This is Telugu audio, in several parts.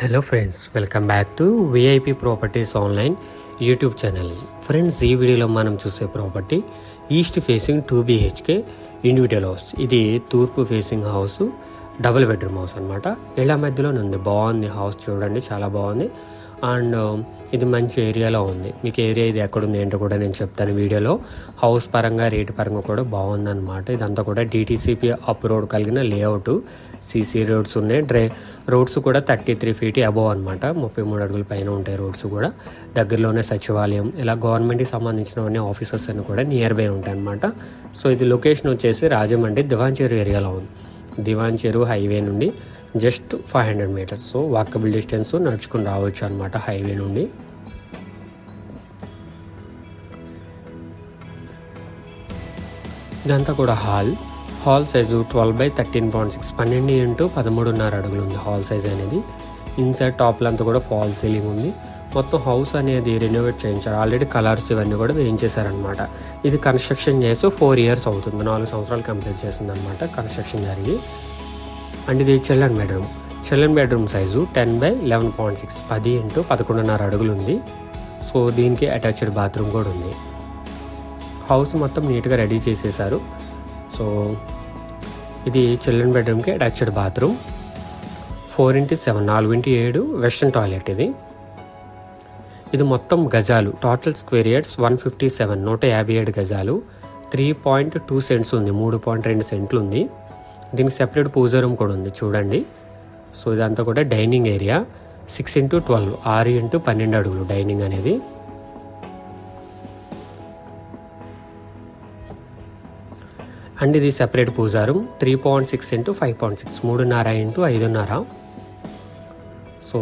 Hello friends, welcome back to VIP properties online YouTube channel. Friends, ఈ వీడియోలో మనం చూసే property east facing 2 BHK individual house. ఇది తూర్పు facing house, double bedroom house అనమాట. ఇళ్ళ మధ్యలోనే ఉంది. బాగుంది హౌస్, చూడండి చాలా బాగుంది. అండ్ ఇది మంచి ఏరియాలో ఉంది. మీకు ఏరియా ఇది ఎక్కడుంది ఏంటో కూడా నేను చెప్తాను వీడియోలో. హౌస్ పరంగా రేటు పరంగా కూడా బాగుందన్నమాట. ఇదంతా కూడా DTCP అప్రూవ్ కలిగిన లేఅవుట్. CC రోడ్స్ ఉన్నాయి. రోడ్స్ కూడా 33 feet అబోవ్ అనమాట. 33 అడుగుల పైన ఉంటాయి రోడ్స్ కూడా. దగ్గరలోనే సచివాలయం, ఇలా గవర్నమెంట్కి సంబంధించినవన్నీ ఆఫీసర్స్ అన్ని కూడా నియర్ బై ఉంటాయి అనమాట. సో ఇది లొకేషన్ వచ్చేసి రాజమండ్రి దివాన్ చెరువు ఏరియాలో ఉంది. దివాన్ చెరువు హైవే నుండి just 500 meters. So walkable distance, నడుచుకుని రావచ్చు అనమాట హైవే నుండి. ఇదంతా కూడా హాల్ సైజు 12/13.6, 12 x 13.5 అడుగులు ఉంది హాల్ సైజ్ అనేది. ఇన్సైడ్ టాప్లో అంతా కూడా ఫాల్ సీలింగ్ ఉంది. మొత్తం హౌస్ అనేది రెనోవేట్ చేయించారు. ఆల్రెడీ కలర్స్ ఇవన్నీ కూడా వేయించేశారనమాట. ఇది కన్స్ట్రక్షన్ చేసి 4 years అవుతుంది. 4 సంవత్సరాలు కంప్లీట్ చేసింది అనమాట కన్స్ట్రక్షన్ జరిగి. అండ్ ఇది చిల్డ్రన్ బెడ్రూమ్ సైజు 10/11.6, 10 x 11.5 అడుగులు ఉంది. సో దీనికి అటాచ్డ్ బాత్రూమ్ కూడా ఉంది. హౌస్ మొత్తం నీట్గా రెడీ చేసేసారు. సో ఇది చిల్డ్రన్ బెడ్రూమ్కి attached bathroom. 4x7, 4x7 western toilet. ఇది మొత్తం గజాలు, టోటల్ స్క్వేర్ యార్డ్స్ 157, 157 గజాలు. 3.2 cents ఉంది, 3.2 సెంట్లు ఉంది. దీనికి సెపరేట్ పూజా రూమ్ కూడా ఉంది చూడండి. సో ఇదంతా కూడా డైనింగ్ ఏరియా. 6x12, 6x12 అడుగులు డైనింగ్ అనేది. అండ్ ఇది separate pooja room. 3.6 x 5.6, 3.5 x 5.5. So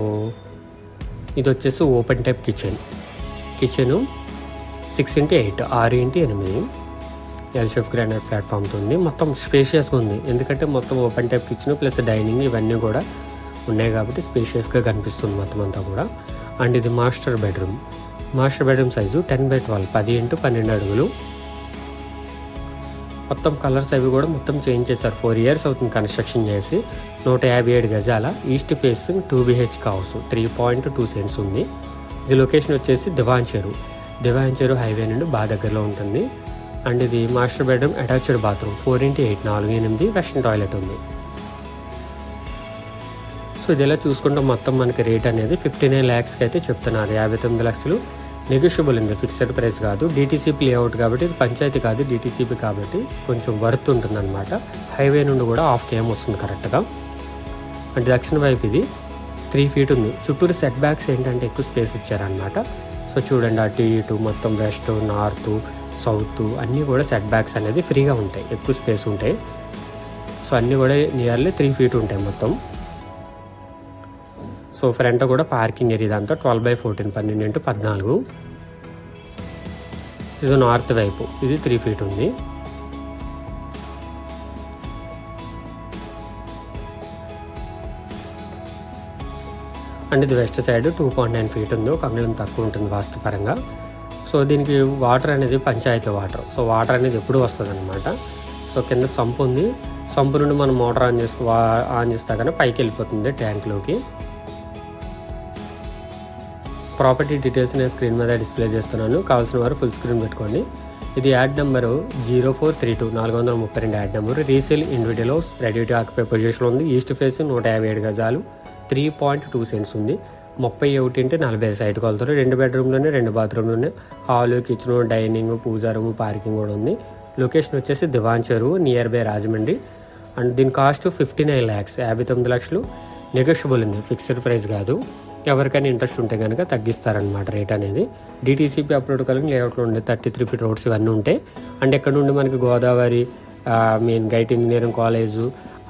ఇది వచ్చేసి open type kitchen 6x8, 6x8 L shape granite ప్లాట్ఫామ్తో ఉంది. మొత్తం స్పేషియస్గా ఉంది, ఎందుకంటే మొత్తం open type kitchen plus dining ఇవన్నీ కూడా ఉన్నాయి కాబట్టి స్పేషియస్గా కనిపిస్తుంది మొత్తం అంతా కూడా. అండ్ ఇది మాస్టర్ బెడ్రూమ్ సైజు 10/12, 10 x 12 అడుగులు. మొత్తం కలర్స్ అవి కూడా మొత్తం చేంజ్ చేశారు. 4 years అవుతుంది కన్స్ట్రక్షన్ చేసి. 157 గజాల east facing 2 BHK house, 3.2 cents ఉంది. ఇది లొకేషన్ వచ్చేసి దివాన్ చెరువు హైవే నుండి బాగా దగ్గరలో ఉంటుంది. అండ్ ఇది master bedroom attached bathroom. 4x8, 4x8 western toilet ఉంది. సో ఇది ఇలా చూసుకుంటే మొత్తం మనకి రేట్ అనేది 59 lakhsకి అయితే చెప్తున్నారు. 59 లక్షలు నెగోషియబుల్ ఉంది, ఫిక్స్డ్ ప్రైస్ కాదు. DTCP లేఅవుట్ కాబట్టి ఇది పంచాయతీ కాదు, DTCP కాబట్టి కొంచెం వర్త్ ఉంటుంది అనమాట. హైవే నుండి కూడా 1/2 km వస్తుంది కరెక్ట్గా. అంటే దక్షిణ వైపు ఇది 3 feet ఉంది. చుట్టూరు సెట్ బ్యాక్స్ ఏంటంటే ఎక్కువ స్పేస్ ఇచ్చారనమాట. సో చూడండి, అటు ఇటు మొత్తం వెస్ట్, నార్త్, సౌత్ అన్నీ కూడా సెట్ బ్యాక్స్ అనేది ఫ్రీగా ఉంటాయి, ఎక్కువ స్పేస్ ఉంటాయి. సో అన్నీ కూడా నియర్లీ 3 feet ఉంటాయి మొత్తం. సో ఫ్రంట్ కూడా పార్కింగ్ ఏరియా ఇదంతా 12/14, 12 x 14. ఇది నార్త్ వైపు, ఇది 3 feet ఉంది. అండ్ ఇది వెస్ట్ సైడ్ 2.9 feet ఉంది. ఒక అంగుళం తక్కువ ఉంటుంది వాస్తుపరంగా. సో దీనికి వాటర్ అనేది పంచాయతీ వాటర్. సో వాటర్ అనేది ఎప్పుడు వస్తుంది అనమాట. సో కింద సంపు ఉంది. సంపు నుండి మనం మోటార్ ఆన్ చేస్తే కానీ పైకి వెళ్ళిపోతుంది ట్యాంక్లోకి. ప్రాపర్టీ డీటెయిల్స్ నేను స్క్రీన్ మీద డిస్ప్లే చేస్తున్నాను, కావాల్సిన వారు ఫుల్ స్క్రీన్ పెట్టుకోండి. ఇది add number 0432, 432 add number. Resale individual house, ready to occupy పొజిషన్లో ఉంది. ఈస్ట్ ఫేసింగ్ 157 గజాలు, 3.2 cents ఉంది. 31 x 40 సైట్ కొలుతారు. 2 bedroomలోనే 2 bathroomలోనే hall, kitchen, dining, pooja room, parking కూడా ఉంది. లొకేషన్ వచ్చేసి Diwan Cheruvu near by Rajahmundry. And దీని కాస్ట్ 59 lakhs, 59 లక్షలు నెగోషియబుల్ ఉంది, ఫిక్స్డ్ ప్రైస్ కాదు. ఎవరికైనా ఇంట్రెస్ట్ ఉంటే కనుక తగ్గిస్తారనమాట రేట్ అనేది. DTCP అప్రూవ్ కలిగిన లేఅవుట్లో ఉండే 33 feet రోడ్స్ ఇవన్నీ ఉంటాయి. అండ్ ఎక్కడ నుండి మనకి Godavari main GIET engineering college,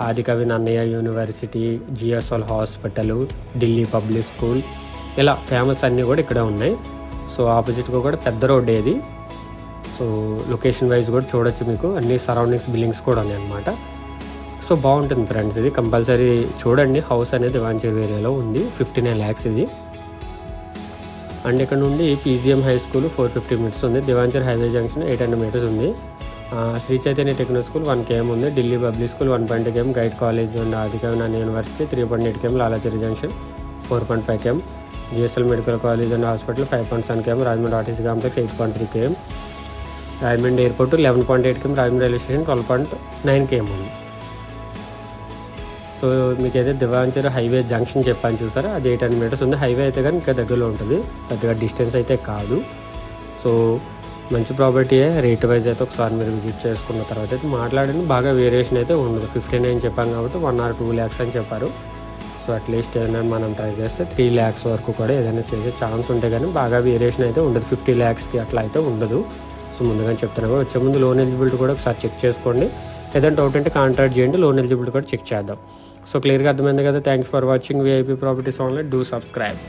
Adikavi Nannaya university, GSL hospital, Delhi public school, ఇలా ఫేమస్ అన్నీ కూడా ఇక్కడ ఉన్నాయి. సో ఆపోజిట్గా కూడా పెద్ద రోడ్ ఏది. సో లొకేషన్ వైజ్ కూడా చూడొచ్చు, మీకు అన్ని సరౌండింగ్స్ బిల్డింగ్స్ కూడా ఉన్నాయి అన్నమాట. సో బాగుంటుంది ఫ్రెండ్స్, ఇది కంపల్సరీ చూడండి. హౌస్ అనేది దివాన్ చెరువు ఏరియాలో ఉంది. 59 lakhs ఇది. అండ్ ఇక్కడ నుండి PGM హై స్కూల్ 450 minutes ఉంది. దివాన్ చెరువు హైవే జంక్షన్ 800 meters ఉంది. Sri Chaitanya techno school 1 km ఉంది. Delhi public school 1.2 km, GIET college and Adikavi Nannaya university 3.8 km, Lalacheri junction 4.5 km, GSL medical college and hospital 5.7 km, Rajahmundry RTC complex 8.3 km, Rajahmundry airport 11.8 km, Rajahmundry railway station 12.9 km ఉంది. సో మీకైతే దివాంచర్ హైవే జంక్షన్ చెప్పాను చూసారా, అది 800 meters ఉంది. హైవే అయితే కానీ ఇంకా దగ్గరలో ఉంటుంది, పెద్దగా డిస్టెన్స్ అయితే కాదు. సో మంచి ప్రాపర్టీయే. రేట్ వైజ్ అయితే ఒకసారి మీరు విజిట్ చేసుకున్న తర్వాత అయితే మాట్లాడండి. బాగా వేరియేషన్ అయితే ఉండదు. 59 చెప్పాం కాబట్టి 1 or 2 lakhs అని చెప్పారు. సో అట్లీస్ట్ ఏదైనా మనం ట్రై చేస్తే 3 lakhs వరకు కూడా ఏదైనా చేసే ఛాన్స్ ఉంటే కానీ బాగా వేరియేషన్ అయితే ఉండదు. 50 lakhsకి అట్లా అయితే ఉండదు. సో ముందుగానే చెప్తున్నాను. వచ్చే ముందు లోన్ ఎలిజిబిలిటీ కూడా ఒకసారి చెక్ చేసుకోండి. ఏదైనా డౌట్ అంటే కాంటాక్ట్ చేయండి, లోన్ ఎలిజిబిలిటీ కూడా చెక్ చేద్దాం. సో క్లియర్గా అర్థమైంది కదా. Thank you for watching VIP properties online. Do subscribe.